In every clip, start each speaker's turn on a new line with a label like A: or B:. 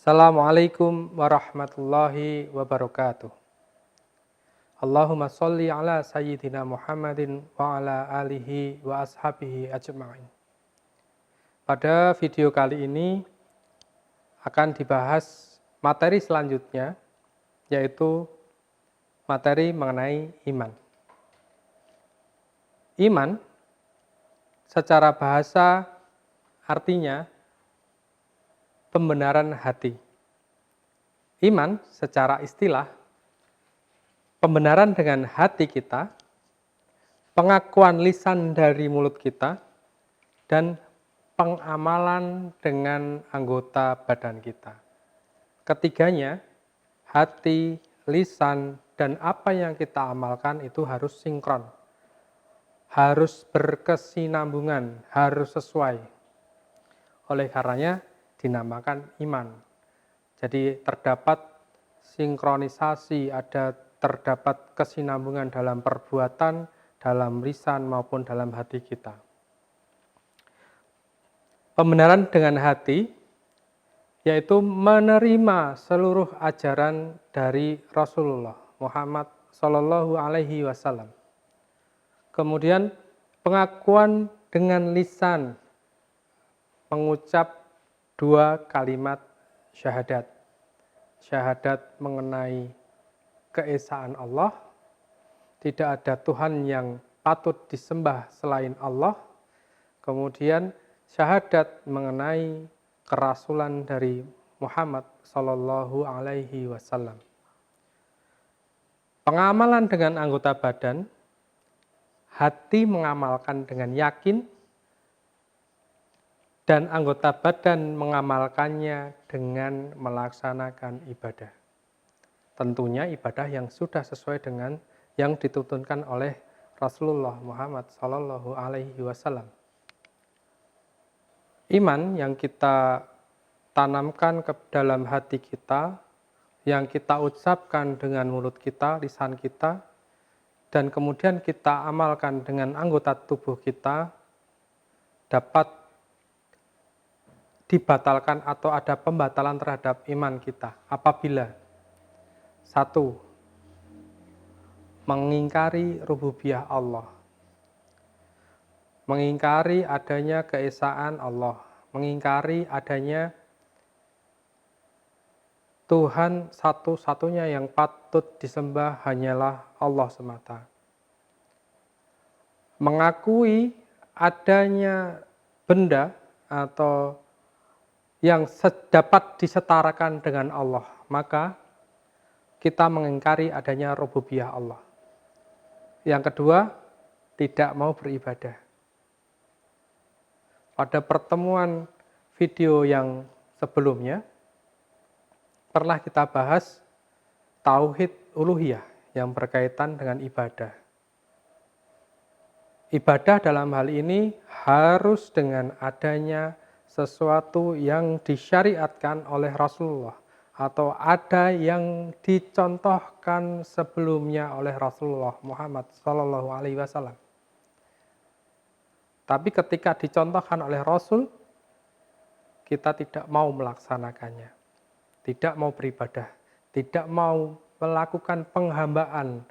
A: Assalamualaikum warahmatullahi wabarakatuh. Allahumma sholli ala sayyidina Muhammadin wa ala alihi wa ashabihi ajma'in. Pada video kali ini akan dibahas materi selanjutnya, yaitu materi mengenai iman. Iman secara bahasa artinya pembenaran hati. Iman secara istilah, pembenaran dengan hati kita, pengakuan lisan dari mulut kita, dan pengamalan dengan anggota badan kita. Ketiganya, hati, lisan, dan apa yang kita amalkan itu harus sinkron. Harus berkesinambungan, harus sesuai. Oleh karenanya dinamakan iman. Jadi terdapat sinkronisasi, terdapat kesinambungan dalam perbuatan, dalam lisan maupun dalam hati kita. Pembenaran dengan hati yaitu menerima seluruh ajaran dari Rasulullah Muhammad Shallallahu Alaihi Wasallam. Kemudian pengakuan dengan lisan, mengucap 2 kalimat syahadat. Syahadat mengenai keesaan Allah, tidak ada Tuhan yang patut disembah selain Allah. Kemudian syahadat mengenai kerasulan dari Muhammad Sallallahu Alaihi Wasallam. Pengamalan dengan anggota badan, hati mengamalkan dengan yakin, dan anggota badan mengamalkannya dengan melaksanakan ibadah. Tentunya ibadah yang sudah sesuai dengan yang dituntunkan oleh Rasulullah Muhammad Sallallahu Alaihi Wasallam. Iman yang kita tanamkan ke dalam hati kita, yang kita ucapkan dengan mulut kita, lisan kita, dan kemudian kita amalkan dengan anggota tubuh kita, dapat dibatalkan atau ada pembatalan terhadap iman kita apabila 1. Mengingkari rububiyah Allah, mengingkari adanya keesaan Allah, mengingkari adanya Tuhan satu-satunya yang patut disembah hanyalah Allah semata. Mengakui adanya benda atau yang dapat disetarakan dengan Allah, maka kita mengingkari adanya rububiyah Allah. Yang kedua, tidak mau beribadah. Pada pertemuan video yang sebelumnya, pernah kita bahas tauhid uluhiyah yang berkaitan dengan ibadah. Ibadah dalam hal ini harus dengan adanya sesuatu yang disyariatkan oleh Rasulullah atau ada yang dicontohkan sebelumnya oleh Rasulullah Muhammad Sallallahu Alaihi Wasallam. Tapi ketika dicontohkan oleh Rasul, kita tidak mau melaksanakannya. Tidak mau beribadah, tidak mau melakukan penghambaan,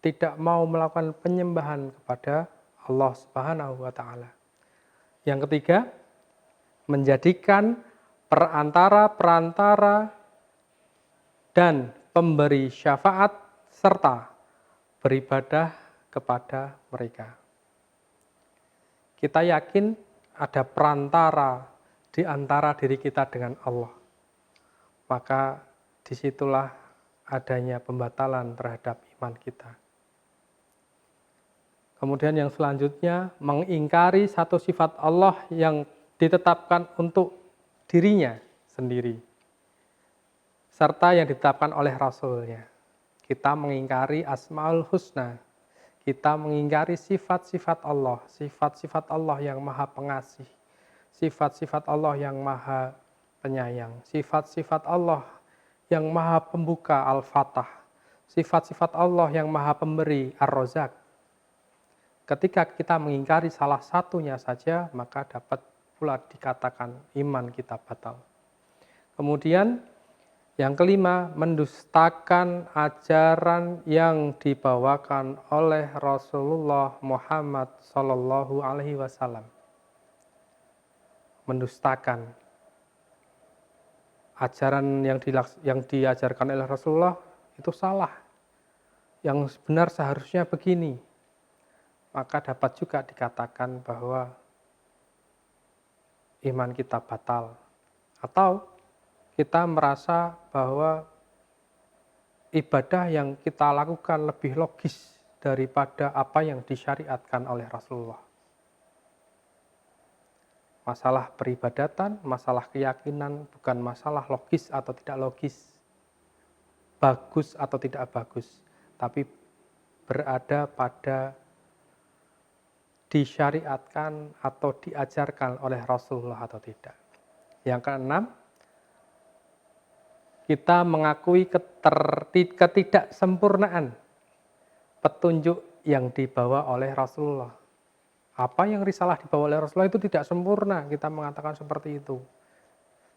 A: tidak mau melakukan penyembahan kepada Allah Subhanahu wa Ta'ala. Yang ketiga, menjadikan perantara dan pemberi syafaat serta beribadah kepada mereka. Kita yakin ada perantara di antara diri kita dengan Allah. Maka disitulah adanya pembatalan terhadap iman kita. Kemudian yang selanjutnya, mengingkari satu sifat Allah yang ditetapkan untuk dirinya sendiri, serta yang ditetapkan oleh Rasulnya. Kita mengingkari Asmaul Husna, kita mengingkari sifat-sifat Allah yang maha pengasih, sifat-sifat Allah yang maha penyayang, sifat-sifat Allah yang maha pembuka Al-Fatah, sifat-sifat Allah yang maha pemberi Ar-Razak. Ketika kita mengingkari salah satunya saja, maka dapat pula dikatakan iman kita batal. Kemudian Yang kelima, mendustakan ajaran yang dibawakan oleh Rasulullah Muhammad Sallallahu Alaihi Wasallam. Mendustakan ajaran yang diajarkan oleh Rasulullah itu salah. Yang benar seharusnya begini. Maka dapat juga dikatakan bahwa iman kita batal. Atau kita merasa bahwa ibadah yang kita lakukan lebih logis daripada apa yang disyariatkan oleh Rasulullah. Masalah peribadatan, masalah keyakinan, bukan masalah logis atau tidak logis, bagus atau tidak bagus, tapi berada pada disyariatkan atau diajarkan oleh Rasulullah atau tidak. Yang keenam, kita mengakui ketidaksempurnaan petunjuk yang dibawa oleh Rasulullah. Apa yang risalah dibawa oleh Rasulullah itu tidak sempurna, kita mengatakan seperti itu.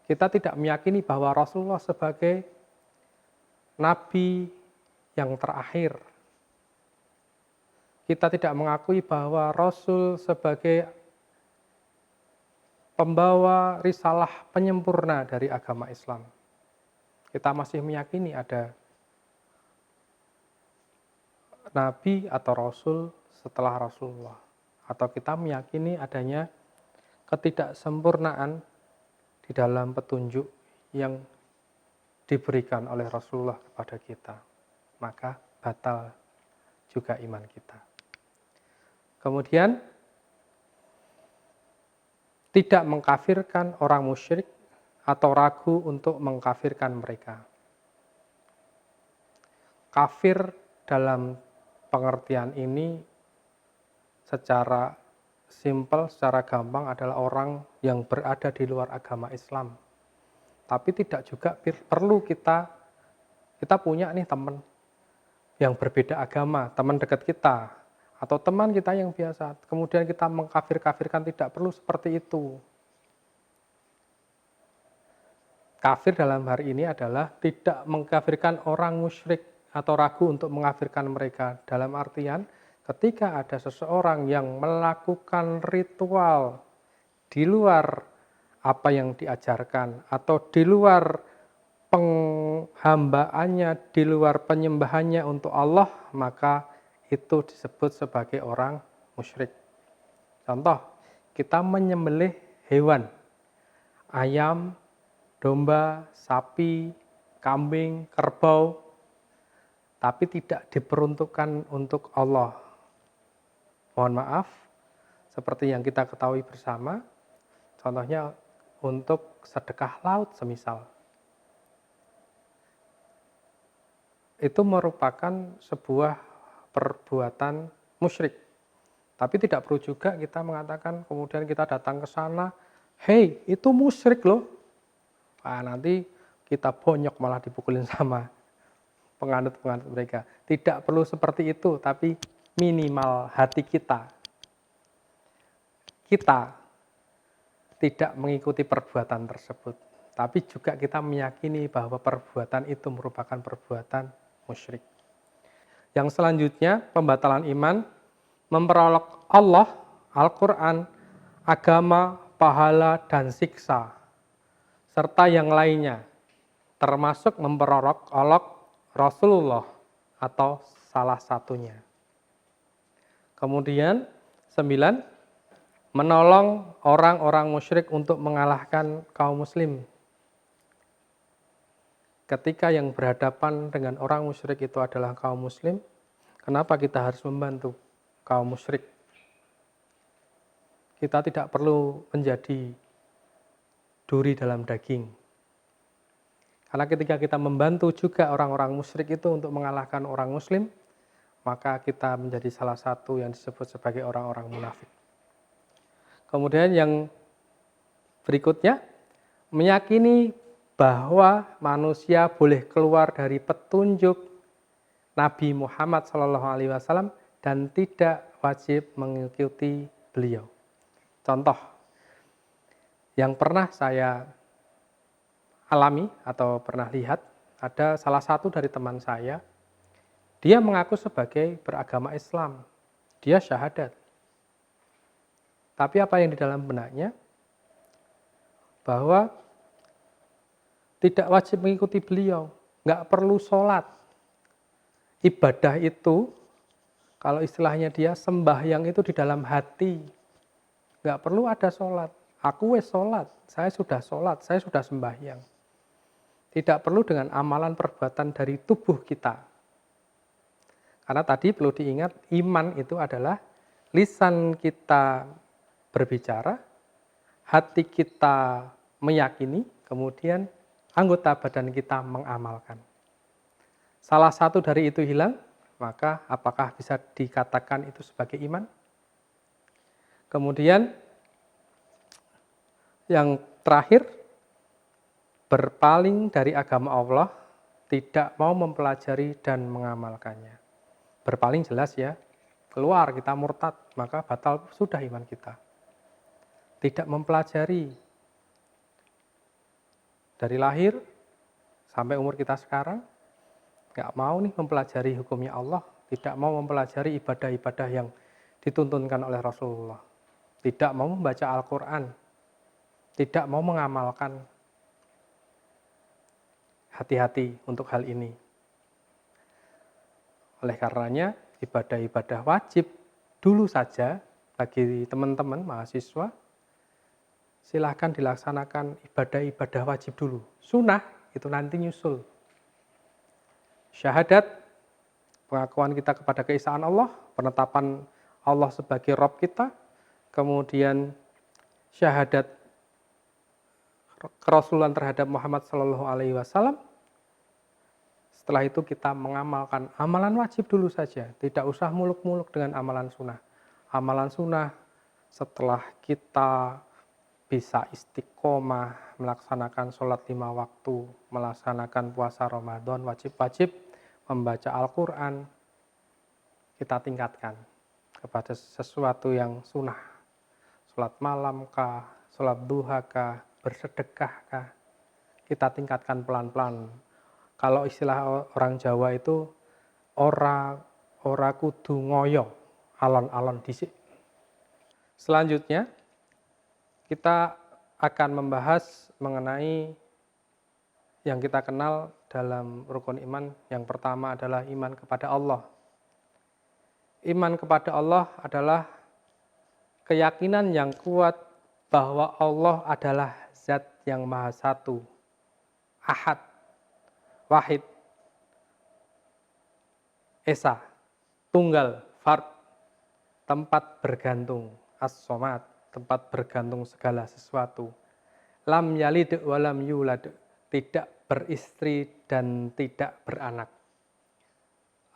A: Kita tidak meyakini bahwa Rasulullah sebagai nabi yang terakhir. Kita tidak mengakui bahwa Rasul sebagai pembawa risalah penyempurna dari agama Islam. Kita masih meyakini ada nabi atau rasul setelah Rasulullah. Atau kita meyakini adanya ketidaksempurnaan di dalam petunjuk yang diberikan oleh Rasulullah kepada kita. Maka batal juga iman kita. Kemudian, tidak mengkafirkan orang musyrik atau ragu untuk mengkafirkan mereka. Kafir dalam pengertian ini secara simpel, secara gampang adalah orang yang berada di luar agama Islam. Tapi tidak juga perlu kita punya nih teman yang berbeda agama, teman dekat kita, atau teman kita yang biasa. Kemudian kita mengkafir-kafirkan, tidak perlu seperti itu. Kafir dalam hari ini adalah tidak mengkafirkan orang musyrik atau ragu untuk mengkafirkan mereka. Dalam artian ketika ada seseorang yang melakukan ritual di luar apa yang diajarkan atau di luar penghambaannya, di luar penyembahannya untuk Allah, maka itu disebut sebagai orang musyrik. Contoh, kita menyembelih hewan, ayam, domba, sapi, kambing, kerbau, tapi tidak diperuntukkan untuk Allah. Mohon maaf, seperti yang kita ketahui bersama, contohnya untuk sedekah laut semisal. Itu merupakan sebuah perbuatan musyrik. Tapi tidak perlu juga kita mengatakan, kemudian kita datang ke sana, hei, itu musyrik loh. Nanti kita bonyok malah dipukulin sama penganut-penganut mereka. Tidak perlu seperti itu, tapi minimal hati kita. Kita tidak mengikuti perbuatan tersebut, tapi juga kita meyakini bahwa perbuatan itu merupakan perbuatan musyrik. Yang selanjutnya, pembatalan iman, memperolok Allah, Al-Quran, agama, pahala, dan siksa, serta yang lainnya, termasuk memperolok Rasulullah atau salah satunya. Kemudian, 9, menolong orang-orang musyrik untuk mengalahkan kaum muslim. Ketika yang berhadapan dengan orang musyrik itu adalah kaum muslim, kenapa kita harus membantu kaum musyrik? Kita tidak perlu menjadi duri dalam daging. Karena ketika kita membantu juga orang-orang musyrik itu untuk mengalahkan orang muslim, maka kita menjadi salah satu yang disebut sebagai orang-orang munafik. Kemudian yang berikutnya, meyakini bahwa manusia boleh keluar dari petunjuk Nabi Muhammad SAW dan tidak wajib mengikuti beliau. Contoh, yang pernah saya alami atau pernah lihat, Ada salah satu dari teman saya, dia mengaku sebagai beragama Islam. Dia syahadat. Tapi apa yang di dalam benaknya? Bahwa tidak wajib mengikuti beliau. Nggak perlu sholat. Ibadah itu, kalau istilahnya dia, sembahyang itu di dalam hati. Nggak perlu ada sholat. Aku sholat, saya sudah sembahyang. Tidak perlu dengan amalan perbuatan dari tubuh kita. Karena tadi perlu diingat, iman itu adalah lisan kita berbicara, hati kita meyakini, kemudian anggota badan kita mengamalkan. Salah satu dari itu hilang, maka apakah bisa dikatakan itu sebagai iman? Kemudian yang terakhir, berpaling dari agama Allah, tidak mau mempelajari dan mengamalkannya. Berpaling jelas ya, keluar kita murtad, maka batal sudah iman kita. Tidak mempelajari dari lahir sampai umur kita sekarang, nggak mau nih mempelajari hukumnya Allah, tidak mau mempelajari ibadah-ibadah yang dituntunkan oleh Rasulullah, tidak mau membaca Al-Quran, tidak mau mengamalkan. Hati-hati untuk hal ini. Oleh karenanya, ibadah-ibadah wajib dulu saja bagi teman-teman mahasiswa, silahkan dilaksanakan ibadah-ibadah wajib dulu. Sunnah itu nanti nyusul. Syahadat, pengakuan kita kepada keesaan Allah, penetapan Allah sebagai Rabb kita, kemudian syahadat kerasulan terhadap Muhammad SAW. Setelah itu kita mengamalkan amalan wajib dulu saja, tidak usah muluk-muluk dengan amalan sunnah. Amalan sunnah setelah kita bisa istiqomah, melaksanakan sholat 5 waktu, melaksanakan puasa Ramadan, wajib-wajib, membaca Al-Quran, kita tingkatkan kepada sesuatu yang sunnah. Sholat malam kah, sholat duha kah, bersedekah kah, kita tingkatkan pelan-pelan. Kalau istilah orang Jawa itu, ora kudu ngoyo, alon-alon dhisik. Selanjutnya, kita akan membahas mengenai yang kita kenal dalam rukun iman. Yang pertama adalah iman kepada Allah. Iman kepada Allah adalah keyakinan yang kuat bahwa Allah adalah Zat yang Maha Satu, Ahad, Wahid, Esa, Tunggal, Fard, tempat bergantung, As-Somad, tempat bergantung segala sesuatu. Lam yalid walam yulad, tidak beristri dan tidak beranak.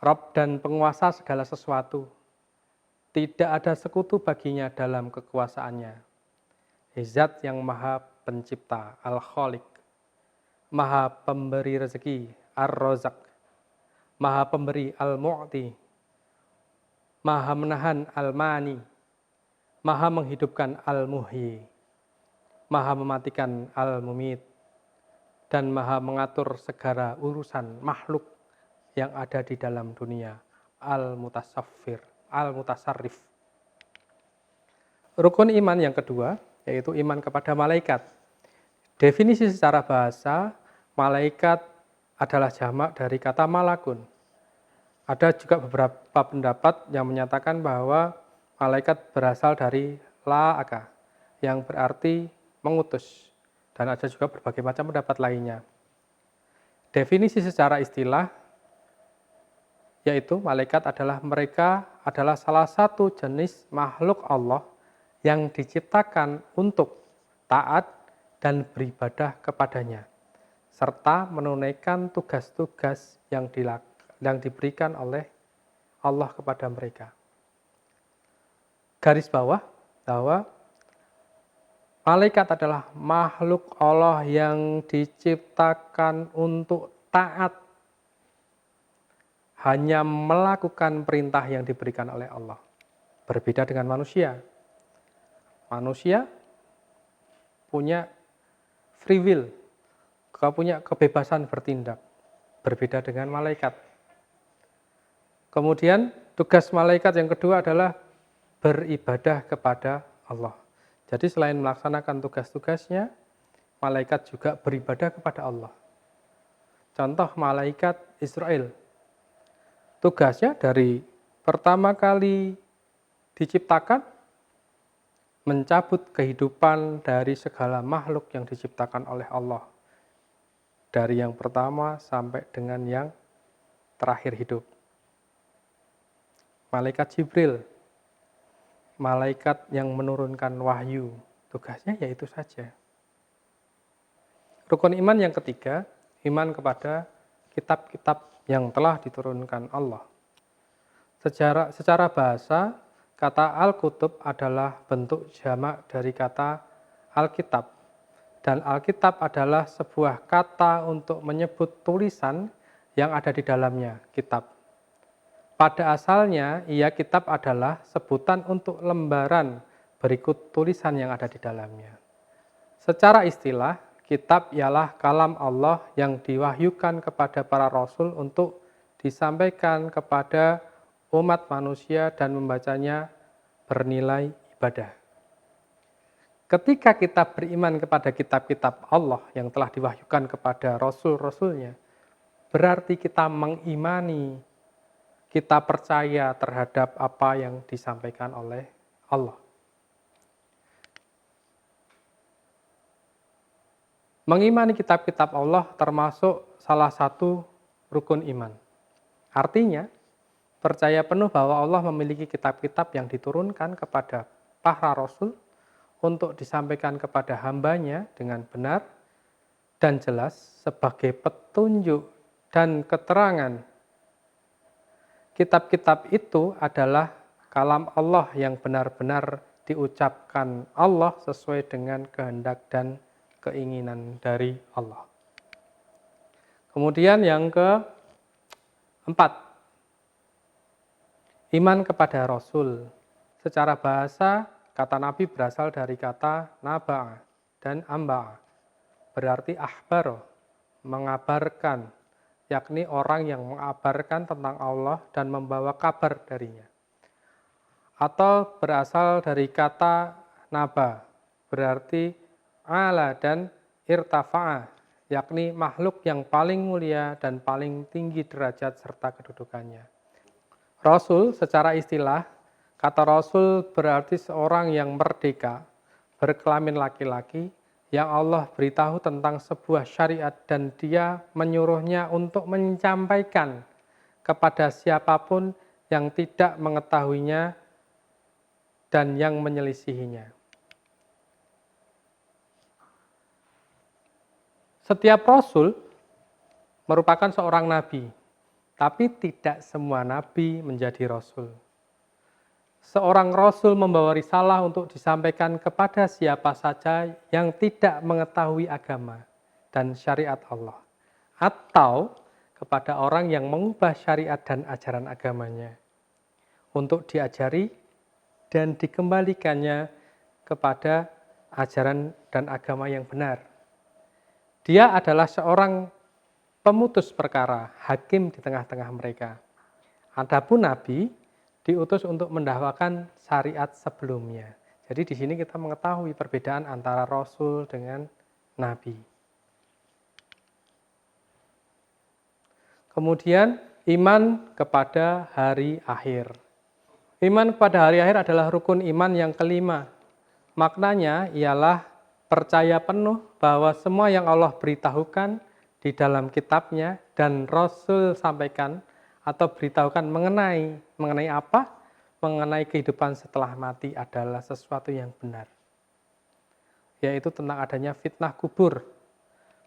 A: Rabb dan penguasa segala sesuatu, tidak ada sekutu baginya dalam kekuasaannya. Zat yang maha pencipta, Al-Khaliq, maha pemberi rezeki, Ar-Razak, maha pemberi, Al-Mu'ti, maha menahan, Al-Mani, maha menghidupkan, Al-Muhyi, maha mematikan, Al-Mumit, dan maha mengatur segala urusan makhluk yang ada di dalam dunia, Al-Mutasaffir, Al-Mutasarrif. Rukun iman yang kedua, yaitu iman kepada malaikat. Definisi secara bahasa, malaikat adalah jamak dari kata malakun. Ada juga beberapa pendapat yang menyatakan bahwa malaikat berasal dari la'aka, yang berarti mengutus. Dan ada juga berbagai macam pendapat lainnya. Definisi secara istilah, yaitu malaikat adalah mereka adalah salah satu jenis makhluk Allah yang diciptakan untuk taat dan beribadah kepadanya, serta menunaikan tugas-tugas yang diberikan oleh Allah kepada mereka. Garis bawah bahwa malaikat adalah makhluk Allah yang diciptakan untuk taat, hanya melakukan perintah yang diberikan oleh Allah. Berbeda dengan manusia. Manusia punya free will, punya kebebasan bertindak. berbeda dengan malaikat. Kemudian tugas malaikat yang kedua adalah beribadah kepada Allah. Jadi selain melaksanakan tugas-tugasnya, malaikat juga beribadah kepada Allah. Contoh malaikat Israel. Tugasnya dari pertama kali diciptakan, mencabut kehidupan dari segala makhluk yang diciptakan oleh Allah. Dari yang pertama sampai dengan yang terakhir hidup. Malaikat Jibril, malaikat yang menurunkan wahyu, tugasnya yaitu saja. Rukun iman yang ketiga, iman kepada kitab-kitab yang telah diturunkan Allah. Secara bahasa, kata Al-Kutub adalah bentuk jamak dari kata Alkitab. Dan Alkitab adalah sebuah kata untuk menyebut tulisan yang ada di dalamnya, kitab. Pada asalnya, kitab adalah sebutan untuk lembaran berikut tulisan yang ada di dalamnya. Secara istilah, kitab ialah kalam Allah yang diwahyukan kepada para rasul untuk disampaikan kepada umat manusia dan membacanya bernilai ibadah. Ketika kita beriman kepada kitab-kitab Allah yang telah diwahyukan kepada rasul-rasulnya, berarti kita mengimani, kita percaya terhadap apa yang disampaikan oleh Allah. Mengimani kitab-kitab Allah termasuk salah satu rukun iman. Artinya, percaya penuh bahwa Allah memiliki kitab-kitab yang diturunkan kepada para rasul untuk disampaikan kepada hambanya dengan benar dan jelas sebagai petunjuk dan keterangan. Kitab-kitab itu adalah kalam Allah yang benar-benar diucapkan Allah sesuai dengan kehendak dan keinginan dari Allah. Kemudian yang keempat, iman kepada Rasul. Secara bahasa, kata Nabi berasal dari kata naba'a dan amba'a. Berarti akhbar, mengabarkan, yakni orang yang mengabarkan tentang Allah dan membawa kabar darinya. Atau berasal dari kata naba, berarti ala dan irtafa'a, yakni makhluk yang paling mulia dan paling tinggi derajat serta kedudukannya. Rasul secara istilah, kata Rasul berarti seorang yang merdeka, berkelamin laki-laki, yang Allah beritahu tentang sebuah syariat dan dia menyuruhnya untuk menyampaikan kepada siapapun yang tidak mengetahuinya dan yang menyelisihinya. Setiap Rasul merupakan seorang nabi, tapi tidak semua nabi menjadi Rasul. Seorang Rasul membawa risalah untuk disampaikan kepada siapa saja yang tidak mengetahui agama dan syariat Allah. Atau kepada orang yang mengubah syariat dan ajaran agamanya. Untuk diajari dan dikembalikannya kepada ajaran dan agama yang benar. Dia adalah seorang pemutus perkara, hakim di tengah-tengah mereka. Adapun Nabi diutus untuk mendakwakan syariat sebelumnya. Jadi di sini kita mengetahui perbedaan antara Rasul dengan Nabi. Kemudian iman kepada hari akhir. Iman kepada hari akhir adalah rukun iman yang kelima. Maknanya ialah percaya penuh bahwa semua yang Allah beritahukan di dalam kitabnya dan Rasul sampaikan atau beritahukan mengenai apa? Mengenai kehidupan setelah mati adalah sesuatu yang benar. Yaitu tentang adanya fitnah kubur,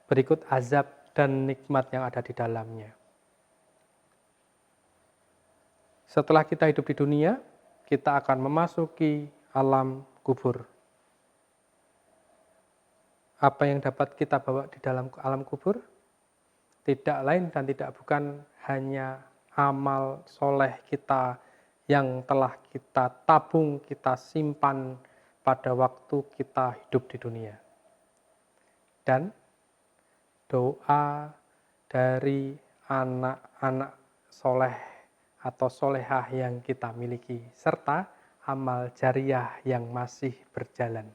A: berikut azab dan nikmat yang ada di dalamnya. Setelah kita hidup di dunia, kita akan memasuki alam kubur. Apa yang dapat kita bawa di dalam alam kubur? Tidak lain dan tidak bukan hanya amal soleh kita yang telah kita tabung, kita simpan pada waktu kita hidup di dunia. Dan doa dari anak-anak soleh atau solehah yang kita miliki, serta amal jariah yang masih berjalan.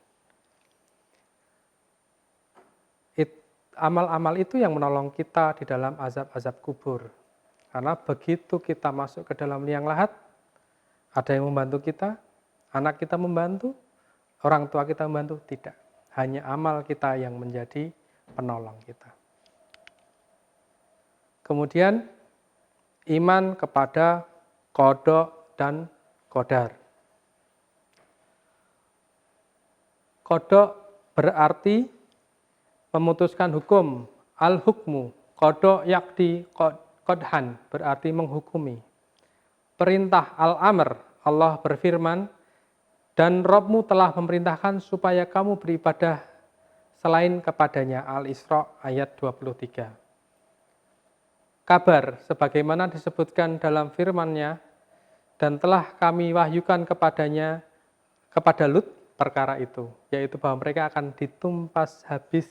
A: Amal-amal itu yang menolong kita di dalam azab-azab kubur. Karena begitu kita masuk ke dalam liang lahat, ada yang membantu kita, anak kita membantu, orang tua kita membantu, tidak. Hanya amal kita yang menjadi penolong kita. Kemudian iman kepada qada dan qadar. Qada berarti memutuskan hukum, al-hukmu, qada yakti qadhan berarti menghukumi. Perintah al-amr, Allah berfirman, dan Rabbmu telah memerintahkan supaya kamu beribadah selain kepadanya. Al-Isra ayat 23. Kabar, sebagaimana disebutkan dalam firman-Nya, dan telah kami wahyukan kepada Lut perkara itu, yaitu bahwa mereka akan ditumpas habis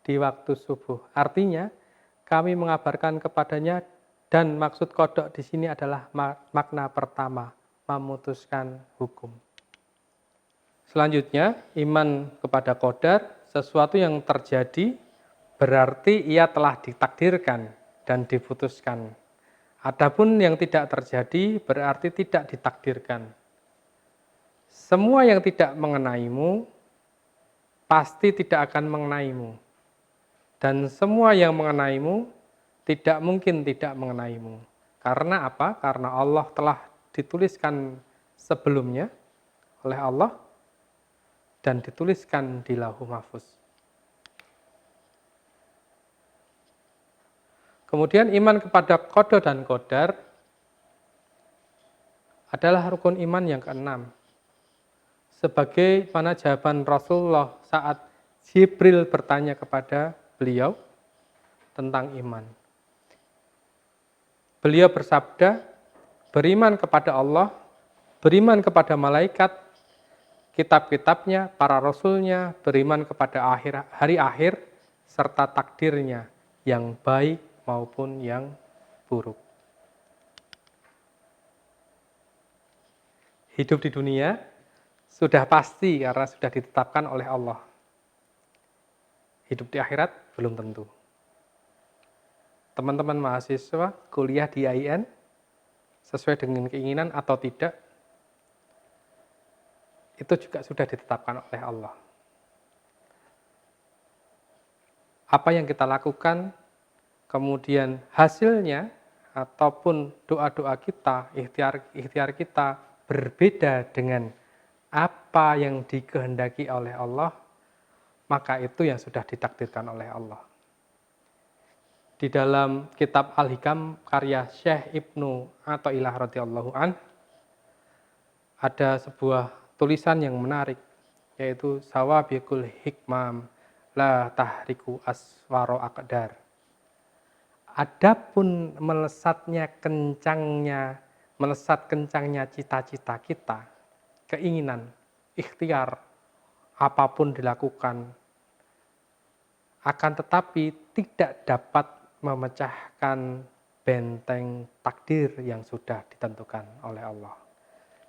A: di waktu subuh. Artinya, kami mengabarkan kepadanya, dan maksud qada di sini adalah makna pertama, memutuskan hukum. Selanjutnya, iman kepada qadar, sesuatu yang terjadi berarti ia telah ditakdirkan dan diputuskan. Adapun yang tidak terjadi berarti tidak ditakdirkan. Semua yang tidak mengenaimu pasti tidak akan mengenaimu. Dan semua yang mengenaimu tidak mungkin tidak mengenaimu. Karena apa? Karena Allah telah dituliskan sebelumnya oleh Allah dan dituliskan di Lauhul Mahfuz. Kemudian iman kepada qada dan qadar adalah rukun iman yang keenam. Sebagai mana jawaban Rasulullah saat Jibril bertanya kepada beliau tentang iman. Beliau bersabda, beriman kepada Allah, beriman kepada malaikat, kitab-kitabnya, para rasulnya, beriman kepada hari akhir, serta takdirnya yang baik maupun yang buruk. Hidup di dunia sudah pasti karena sudah ditetapkan oleh Allah. Hidup di akhirat belum tentu. Teman-teman mahasiswa kuliah di IAIN sesuai dengan keinginan atau tidak, itu juga sudah ditetapkan oleh Allah. Apa yang kita lakukan, kemudian hasilnya ataupun doa-doa kita, ikhtiar kita berbeda dengan apa yang dikehendaki oleh Allah, maka itu yang sudah ditakdirkan oleh Allah. Di dalam kitab Al-Hikam karya Syekh Ibnu Athaillah radhiyallahu an, ada sebuah tulisan yang menarik, yaitu sawabiqul hikmam la tahriku aswaro aqdar. Adapun melesat kencangnya cita-cita kita, keinginan, ikhtiar, apapun dilakukan, akan tetapi tidak dapat memecahkan benteng takdir yang sudah ditentukan oleh Allah.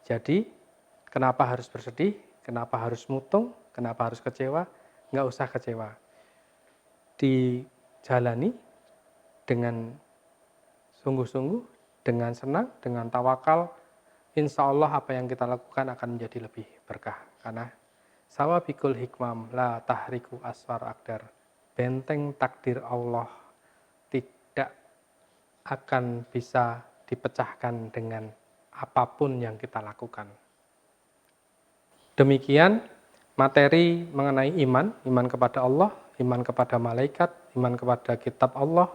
A: Jadi, kenapa harus bersedih? Kenapa harus mutung? Kenapa harus kecewa? Nggak usah kecewa. Dijalani dengan sungguh-sungguh, dengan senang, dengan tawakal, insya Allah apa yang kita lakukan akan menjadi lebih berkah. Karena sawabikul hikmam la tahriku aswar akdar. Benteng takdir Allah tidak akan bisa dipecahkan dengan apapun yang kita lakukan. Demikian materi mengenai iman kepada Allah, iman kepada malaikat, iman kepada kitab Allah,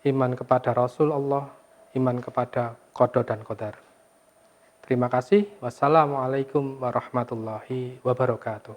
A: iman kepada Rasul Allah, iman kepada qada dan qadar. Terima kasih. Wassalamualaikum warahmatullahi wabarakatuh.